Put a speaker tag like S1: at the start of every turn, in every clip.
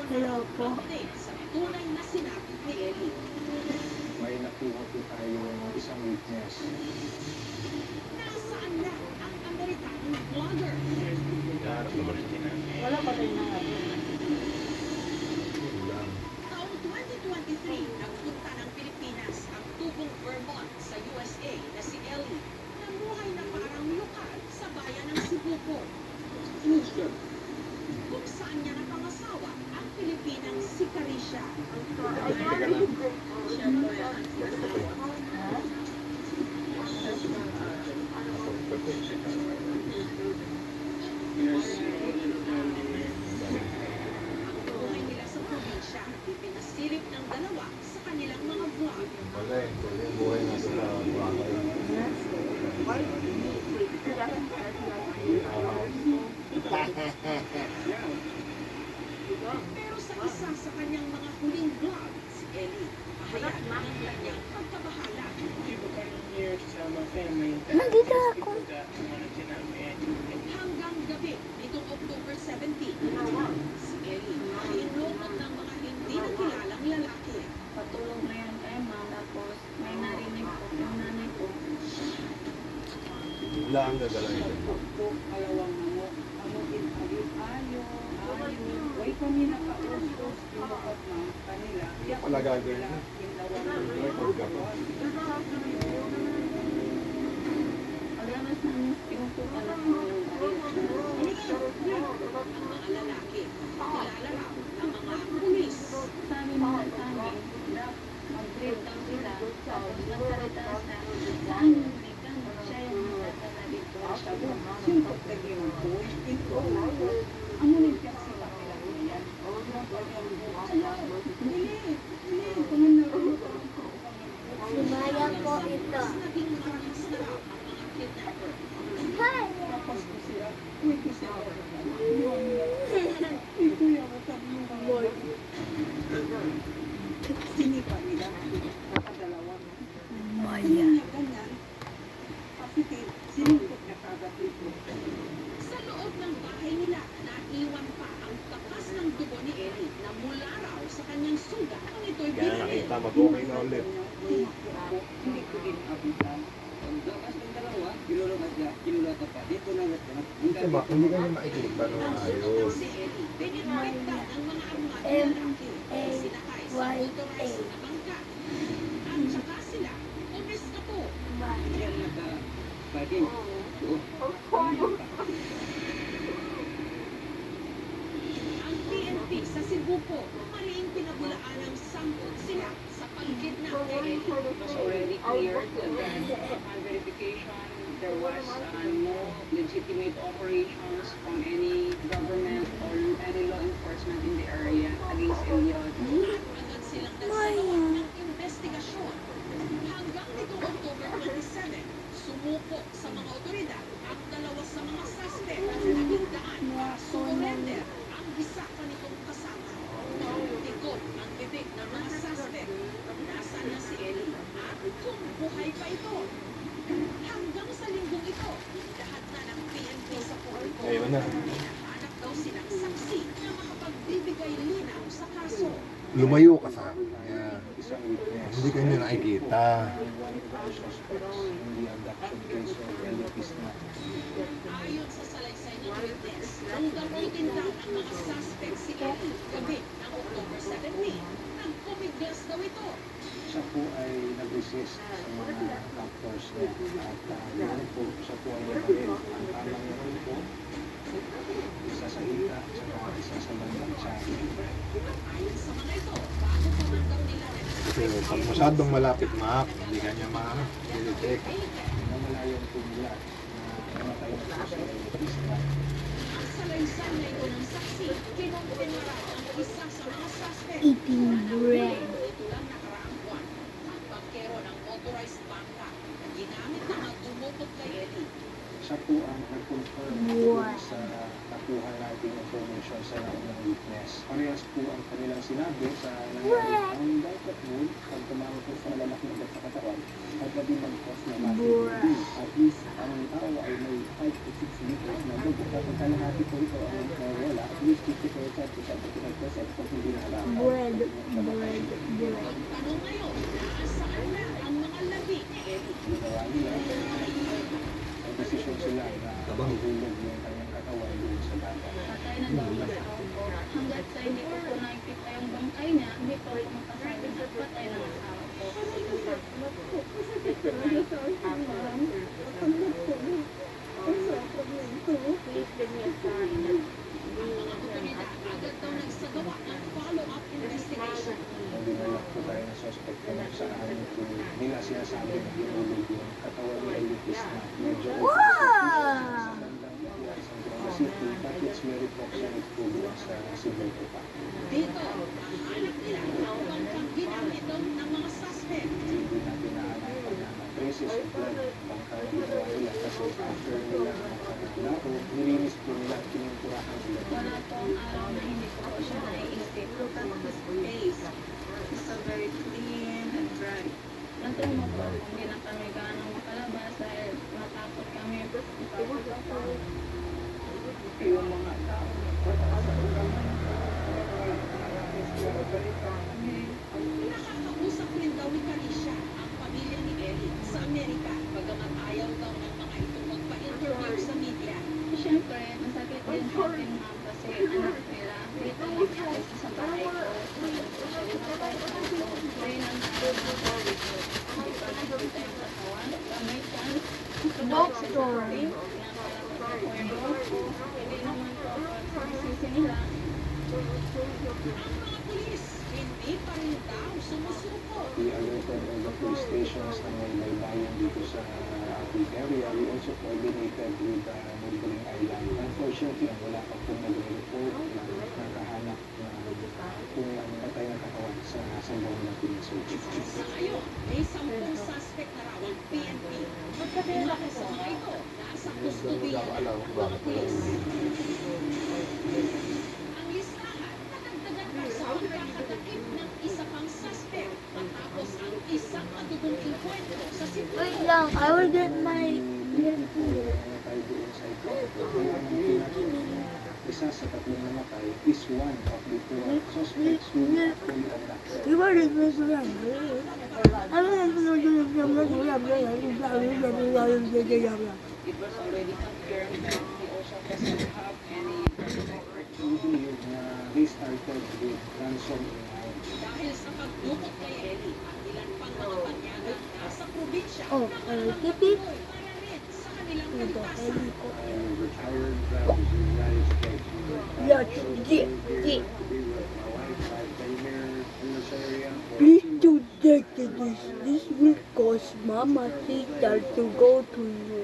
S1: Hello po.
S2: Sa tunay na sinabi ni Ellie.
S3: May nakuha po tayong isang witness.
S2: Nasaan na ang Amerikanong vlogger?
S1: Wala pa rin na.
S2: Taong 2023, nagpunta ng Pilipinas ang tubong Vermont sa USA na si Ellie. Namuhay na parang lokal sa bayan ng Cebu. Kung saan niya napangasawa ang Pilipinang si Carisha. Ang buhay nila sa probinsya, ipinasilip ng dalawa sa kanilang mga vlog.
S3: Wala eh. Yung buhay natin sa buhay.
S2: Pero sa isa sa kanyang mga huling vlog, si Ellie, pahayag ng kanyang pagkabahala.
S1: Nandito ako.
S2: Hanggang gabi nitong October 17, si Ellie ay inlokot ng mga hindi na kilalang lalaki.
S1: Patulog na yan kay ma. Tapos may narinig ko yung nanay ko.
S3: Wala ang dadala ito.
S4: Kalawang manok, amutin agit ayo, way kami naka-us-us yung bakot ng kanila.
S3: Wala gagawin na. Record ka pa.
S1: Paglamas ng pinutukan na po yung
S2: Ang mga lalaki, kilala raw ang mga pulis.
S1: sa amin na sa amin, mag-grade daw sila. Tapos nagsalita sa saan yung Amerikan. Siya yung nagsalita dito.
S4: Yung pagtagi ng boy, ito, ano rin kasi sila yan? Hindi, kumanaro ko.
S1: Sumaya po ito.
S2: Mas naging marahas na raw ang mga kidnapper.
S4: Tapos ko sila, uy, ko sila. Ito yung sabi ng boy. Sinipa nila, nakadalawa.
S1: Maya.
S4: Ganyan, kasi sinipot na kagat ito.
S2: Sa loob ng bahay nila, naiwan pa ang takas ng dugo ni Ellie na mula raw sa kanyang sugat nang ito'y
S3: Kaya
S2: binili.
S3: nakita, mag-okay na ulit.
S4: Hindi ko din abitan. Ang lakas ng dalawa, kinulumat niya, kinulata pa. Dito na natin.
S3: Ito ba? Hindi ka niya makikita ng
S2: Ang sugat
S3: ayos.
S2: si Ellie, binibigtan ng mga armado lalaki. Sinakay sa motorized na bangka. At saka sila, umiskapo.
S4: Yan nagka-baging.
S2: Ang PNP sa Cebu po, mariing pinabulaan ng sampot sila sa pagkidnap ni Ellie.
S4: Was already cleared and then upon verification, there was no legitimate operations from any government or any law enforcement in the area against Eliot.
S2: Agad silang nagsagawa ng investigasyon. Hanggang nitong October 27, sumuko sa mga otoridad ang dalawa sa mga suspect at naging daan para sumurrender ang isa pa nitong kasama. Tikot ang bibig ng mga suspect. Nasaan na si Ellie at kung buhay pa ito. Hanggang sa linggong ito, lahat na ng PNP sa Puerto
S3: Ayun na.
S2: hinahanap daw silang saksi na makapagbibigay linaw sa kaso.
S3: Lumayo ka sa akin.
S5: Isang witness.
S3: Hindi ka niya nakikita.
S5: One of the suspects in the abduction case of Ellie Pisna.
S2: Ayon sa salaysay ng witness, nung gamutin daw ng mga suspect si Ellie gabi ng October 17, nagpumiglas daw ito.
S5: Siya po ay nag-resist sa mga captors niya at yun po, siya po ay nabaril. Ang tamang naman po, isa sa hita at saka isa sa bandang tiyan.
S2: Ayon sa mga ito, bago pa man daw nila
S3: Kasi pag masyadong malapit, Mac, hindi ka niya ma-detect.
S5: Namalayan po nila na namatay na po si Ellie Pisna.
S2: ang salaysay na ito ng saksi, kinumpirma ang isa sa mga suspect.
S1: Eating
S2: Na
S1: bread.
S2: ito lang nakaraang buwan, ang bangkero ng motorized bangka na ginamit na magdumukot kay Ellie.
S5: Siya po ang nag-confirm
S1: Wow.
S5: sa nakuha nating information sa naunang witness. Parehas po ang kanilang sinabi sa nangyari. Ang dapat po, pag tumawag po sa malalaking ugat sa katawan, at pwede mag-cause na massive. At least, ang tao ay may 5 to 6 liters na dugo. Kapag kalahati po ito ang nawala, at least 50% to 75% kung hindi
S6: bread.
S2: Ang tanong ngayon, nasaan na ang mga labi ni Eric?
S5: Ginawa nila, may desisyon sila na ihulog yung kanyang katawan doon sa dagat.
S1: Patay na daw ang asawa ko. Hanggat sa hindi ko po nakikita yung bangkay niya, hindi po ako makasabi na patay ng asawa ko.
S2: Ang mga otoridad agad daw nagsagawa ng follow-up investigation.
S5: Dinalak po tayo ng suspect kung saan nila sinasabi na hinulog yung katawan ni Elipis na medyo
S6: Wow!
S5: City, but it's very proximate po doon sa Cebu pa.
S2: Dito, nahanap nila ang bangkang ginamit daw ng mga suspect.
S5: Hindi natin nahanap na traces of blood bangka na ginawa nila kasi after nila nato, nilinis po nila at pininturahan nila.
S1: Wala pong araw na hindi ko po siya naiisip. Look at his face. It's so very clean and bright. Nandun mo po, hindi na kami gaano makalabas dahil matakot kami.
S4: Yung mga tao
S2: Nakakausap rin daw ni Karisha ang pamilya ni Eric sa Amerika, bagamat ayaw daw ng mga ito magpa-interview sa media.
S1: Siyempre, masakit din sa akin ma'am kasi anak nila. Dito lang ako sa bahay ko. Kaya nang hindi ko nakikita yung katawan. May chance.
S6: Doctor.
S1: Hindi naman po ako sisi nila.
S2: Ang mga pulis, hindi pa rin daw sumusuko.
S5: We alerted all the police stations na may laylayan dito sa Apic area. We also coordinated with Neighboring Island. Unfortunately, wala pa pong nag-report na nakahanap na kung patay na katawan sa Zamboanga Peninsula.
S2: Sa ngayon, may 10 suspect na raw ang PNP. Dahil sa mga ito, nasa kustudiya ng mga pulis. Ang listahan, nadagdagan pa sa pagkakatakip ng isa pang suspect matapos ang isang madugong enkwentro sa Cebu.
S6: Wait lang, I will get my
S5: Isa sa tatlong namatay is one of the four suspects who were fully abducted.
S6: You were the best one. I don't know if you
S4: it was already confirmed that he also doesn't have any
S5: Hindi na restarted with ransom in mind.
S2: Dahil sa pagdukot kay Eli at ilan pang mga panyagang nasa probinsya
S6: Oh,
S2: na
S6: tipid.
S2: para rin sa kanilang
S6: Ito,
S2: kaligtasan.
S6: helicopter.
S5: Retired from the United States.
S6: Yes, yeah.
S5: My wife, I've been here in this area for
S6: Please don't take this. This will cause Mama Tita to go to you.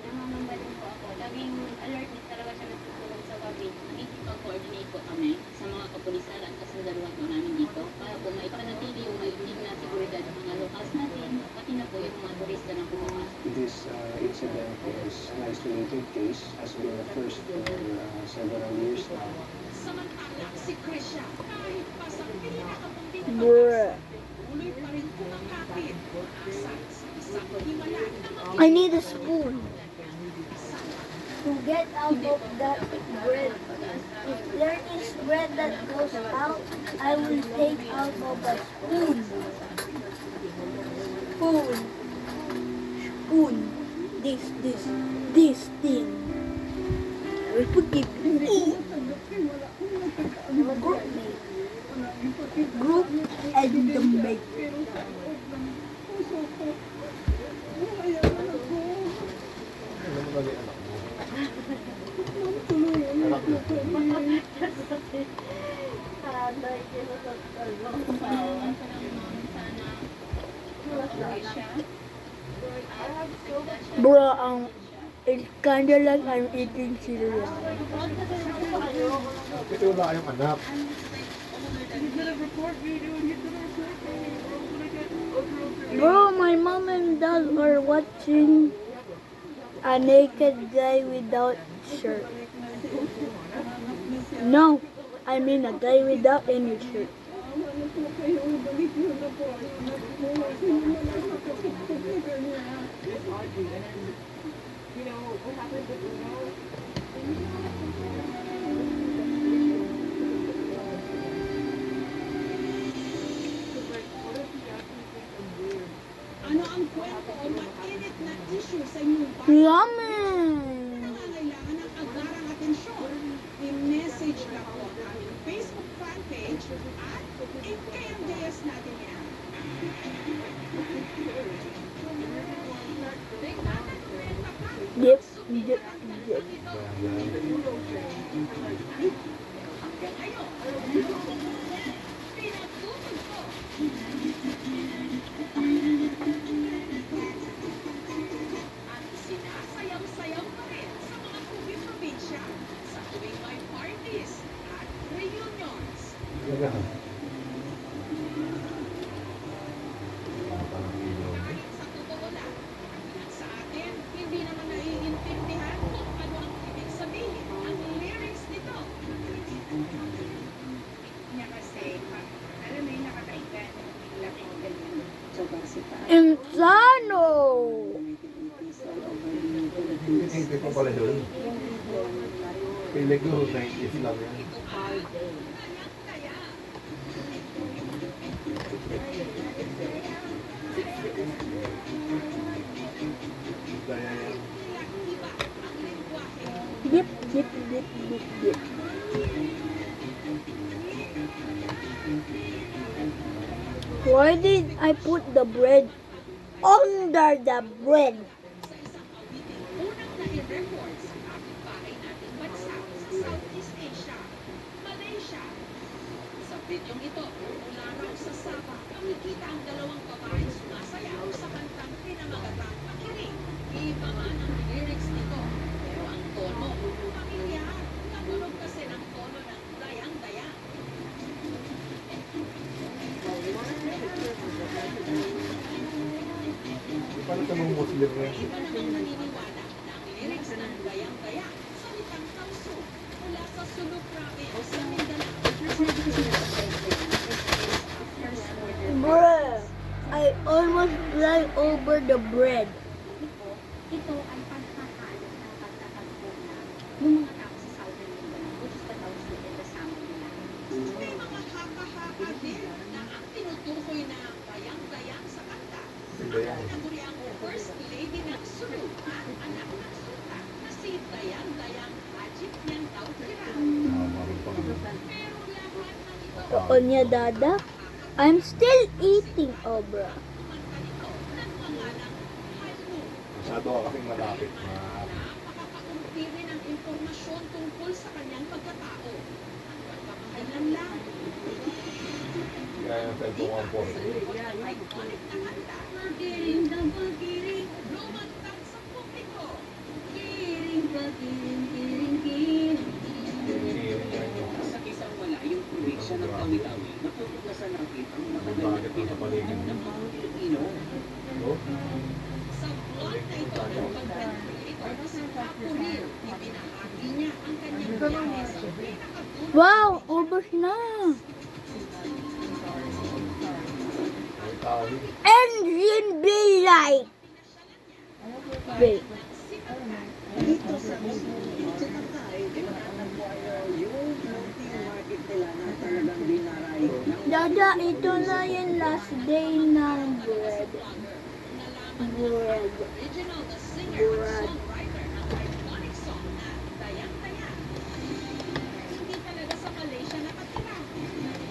S1: Namamamba din po ako. Laging alert din talaga siya natutulog sa gabi. Nakikipag-coordinate po kami sa mga kapulisan at kasundaluhan po namin dito para po maipanatili yung maitig na seguridad ng mga locals natin, pati na po yung mga turista na pumunta.
S5: this incident is an isolated case, has been the first for several years now.
S2: Samantala, si Krisha, kahit pa sa pinakapunting
S6: Bruh.
S2: tuloy pa rin kumakapit. Asal sa isang himala na
S6: I need a spoon to get out of that bread. If there is bread that goes out, I will take out of a spoon. Spoon. This thing. I will put it group and the mate.
S3: Ano mo nali anak mo? Anak mo.
S6: Bro, it's kinda like I'm eating cereal.
S3: Ito wala kayong anak.
S6: Bro, my mom and dad are watching a naked guy without shirt. No, I mean a guy without any shirt.
S2: ang kwento o mainit na issue sa inyong bayan?
S6: Yummy!
S2: Nangangailangan ng agarang atensyon. I-message na po ang aming Facebook fan page at i-KMJS natin yan.
S6: Dip, dip, dip.
S2: At sinasayaw-sayaw pa rin sa mga probinsya sa tuwing may parties at reunions. Kahit sa totoo lang, at sa atin, hindi naman naiintindihan kung ano ang ibig sabihin ang lyrics nito.
S7: Niya kasi, alam mo yung nakakaigan, bigla ko ganyan.
S6: Insano!
S3: Hindi ko pala yun. Pilig ko, 90s lang yan. Kaya yan.
S6: Dip, dip, dip, dip, dip. Why did I put the bread under the bread?
S2: Sa isang awitin unang nai-record sa kapitbahay nating bansa sa Southeast Asia, Malaysia. Sa bidyong ito, mula raw sa Sabah, makikita ang dalawang babaeng sumasayaw sa kantang pinamagatang Pakiring. Iba man ang lyrics nito, pero ang tono, pamilyar. Natunog kasi ng tono ng dayang-dayang.
S3: Paano ka mga Muslim na?
S2: Iba namang naniniwala na ang lyrics ng dayang-daya, salitang tauso, mula sa Sulu Province sa Mindanao.
S6: Bruh, I almost fly over the bread.
S1: Ito ay pagkakaano ng pagtatagpo ng mga tao sa Southern Mindanao, which is the Taos and the Samar nila.
S2: May mga haka-haka din na ang tinutukoy na dayang-dayang sa kanta. Ang tinaguriang First Lady ng Sulu at anak ng Sultan na si Dayang-Dayang Hajit Niang Tautira. Pero lahat ng ito,
S6: Onya dada, I'm still eating, oh bruh.
S2: kumanta nito nagpangalang Haiku.
S3: Masyado ka kasing malapit.
S2: Napakakaunti rin ang impormasyon tungkol sa kanyang pagkatao. Ang pagkakailan lang,
S3: Kaya yung cellphone ko ang phone.
S2: iconic na kanta,
S1: Pakiring na pakiring,
S2: lumantad sa publiko.
S1: kiring pa kiring, kiring, kiring.
S4: Sa isang malayong probinsya ng Tawi-Tawi, matutuklasan natin ang matagal na pinagmulan ng mga Pilipino.
S2: Sa vlog na ito ng content creator na si Papo Rio, ibinahagi niya ang kanyang biyahe sa pinakadulo.
S6: Wow, ubos na.
S3: May tao.
S6: Engine be like. Wait.
S4: Dito sa Sinakay, matatagpuan yung floating market nila na talagang dinaray ng
S6: Dada, ito na yung last day ng bread. Bread.
S2: Original na singer at songwriter ng iconic song na Dayang-Daya. Hindi talaga sa Malaysia nakatira.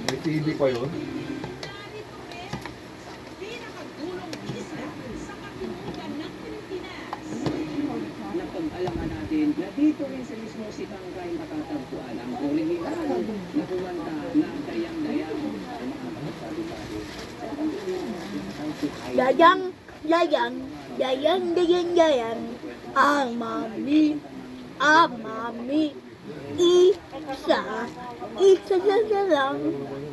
S3: May TV pa yun.
S2: Narito rin sa pinakadulong isla sa katimugan ng Pilipinas.
S4: napag-alaman natin na dito rin sa mismo si Tangkay matatagpuan ang original na kumanta na Dayang-Dayang.
S6: Dayang, dayang, dayang, dayang, dayang. Ang mami, isa, isa lang.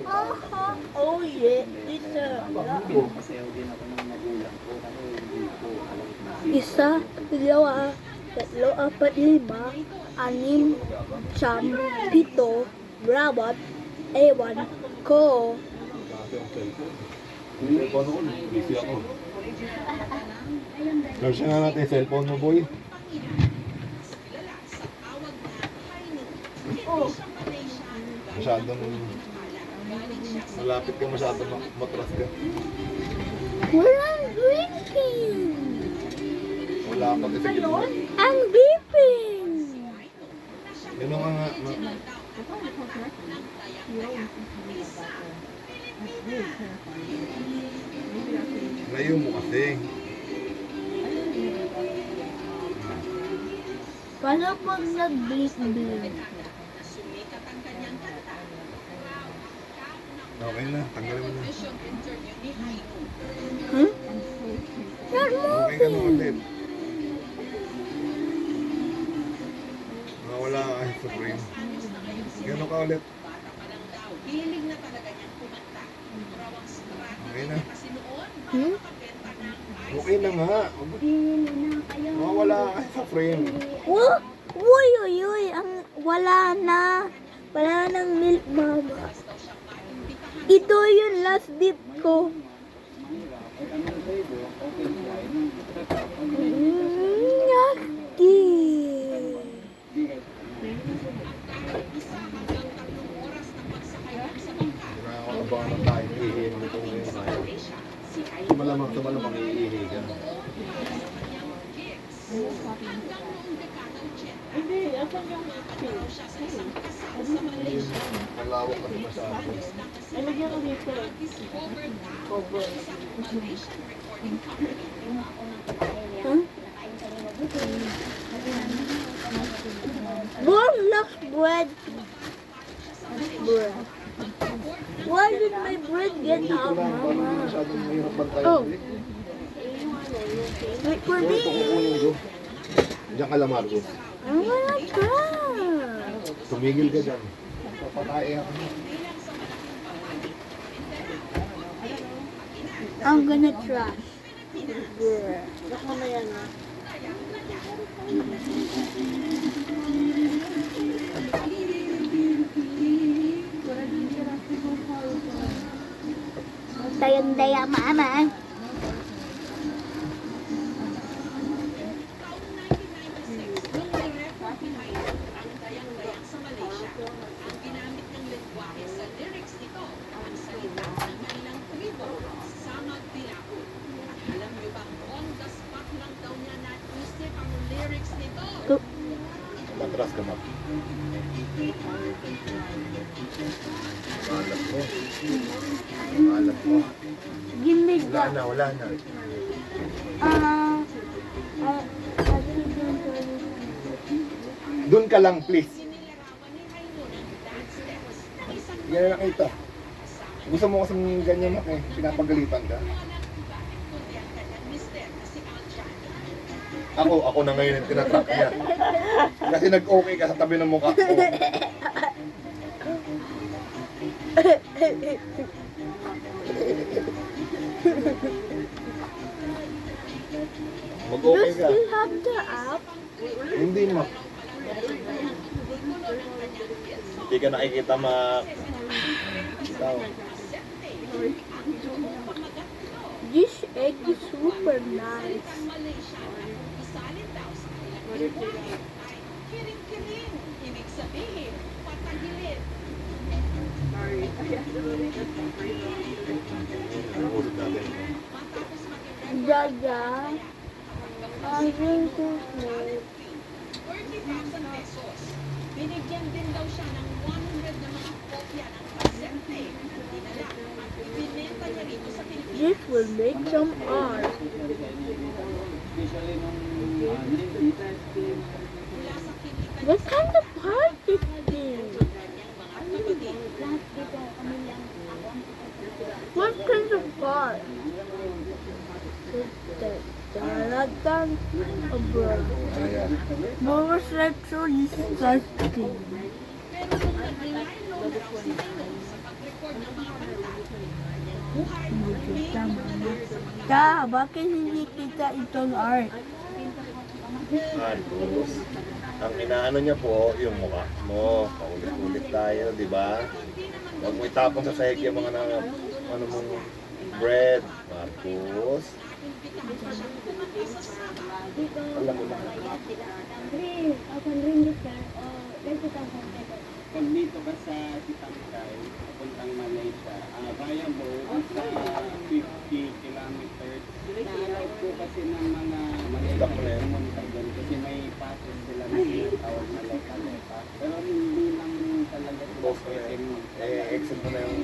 S6: Aha, oh yeah, isa lang.
S5: Masayaw din ako ng magulang ko kasi hindi ko alam na
S6: Isa, dalawa, tatlo, apat, lima, anim, siyam, pito, brawat, ewan ko.
S3: Dati ang cellphone. Yung cellphone ko, busy ako. Search nga natin yung cellphone mo, boy.
S2: Kilala sa tawag na Hainu. Hindi siya Malaysian.
S3: Masyadong
S2: Galing siya sa
S3: malapit ka, masyadong matras ka.
S6: Walang drinking.
S3: Wala pa kasi ginawa.
S6: Ang beeping.
S3: Yun ang nga. Layo mo kasi.
S6: Paano pag nag-bleep-bleep?
S2: Sumikat ang kanyang kanta.
S3: Okay na, tanggalin mo na.
S2: Vision interview ni Haino.
S6: Hmm? Not
S3: Okay ka na
S6: moving.
S3: ulit. Wala ka sa brain. Gano'n ka ulit.
S2: Bata pa lang daw, hilig na talaga niyang kumanta. Raw ang strategy
S3: Okay na.
S2: niya kasi noon,
S6: Hmm?
S2: makabenta ng ice
S3: Okay na nga. Wala ka sa frame.
S6: Oh, uy, uy, uy. Wala na. Wala nang milk mama. Ito yung last dip ko. Yucky.
S3: Nakakabahan na tayo. Iihin mo itong ngayon tayo. Malamang iihi ka. Malawak kasi masyado.
S6: Huh? Warm looks bread. Bread. Why did my bread get
S3: Hindi ko
S6: out,
S3: lang paano
S6: Mama?
S3: masyadong mahirap bantayan.
S6: Oh. Wait for
S3: Ito kukunin
S6: me.
S3: ko. Diyan ka lang, Marcos.
S6: I'm gonna try.
S3: Tumigil ka dyan. Papatay ako.
S6: I'm gonna try. Bread. Dayang-daya, Mama.
S3: Matras ka, Mark. Malat mo. Malat mo.
S6: Give me
S3: Wala
S6: that.
S3: na, wala na. Doon ka lang, please. Yan na nakita. Gusto mo kasing ganyan, Mark, eh. Pinapagalitan ka. Ako na ngayon ang tinatrack niya. Kasi nag-okay ka sa tabi ng mukha ko.
S6: Do
S3: Mag-okay
S6: you
S3: ka.
S6: still have the app?
S3: Hindi mo. Hindi ka nakikita Ikaw.
S6: This egg is super nice.
S2: Kiring-kiring, ibig sabihin, patagilid.
S3: Ulit natin.
S2: Matapos maging
S6: Dada. I'm going to play.
S2: 30,000 pesos. Binigyan din daw siya ng 100 na mga kopya ng kasente. Dinala at ibinenta niya rito sa Pilipinas.
S6: This will make some art.
S5: Especially nung
S2: Mula sa kinita
S6: What kind of part is this?
S2: kanyang mga kapatid.
S6: What kind of part? Dalagang abroad.
S3: Ayan.
S6: Mama's like so disgusting.
S2: Pero nung nag-rely low na raw si Tino sa pag-record ng mga kanta, buhay may popular sa mga
S6: Da, bakit hindi kita itong art?
S3: Marcos. Ang inaano niya po, yung mukha mo. Paulit-ulit tayo, di ba? Huwag mo itapon sa sahig yung mga ano mong bread, Marcos. Alam mo na.
S5: pag dito ka sa Sitangkay, papuntang Malaysia, viable sa 50 km gamit third. Na-allow po kasi ng mga maliit
S3: Stop mo na
S5: na
S3: yan.
S5: komunidad doon kasi may patos sila na tinatawag na local. Pero hindi lang talaga sila
S3: Post mo na
S5: pwedeng
S3: yan. Exit mo na yung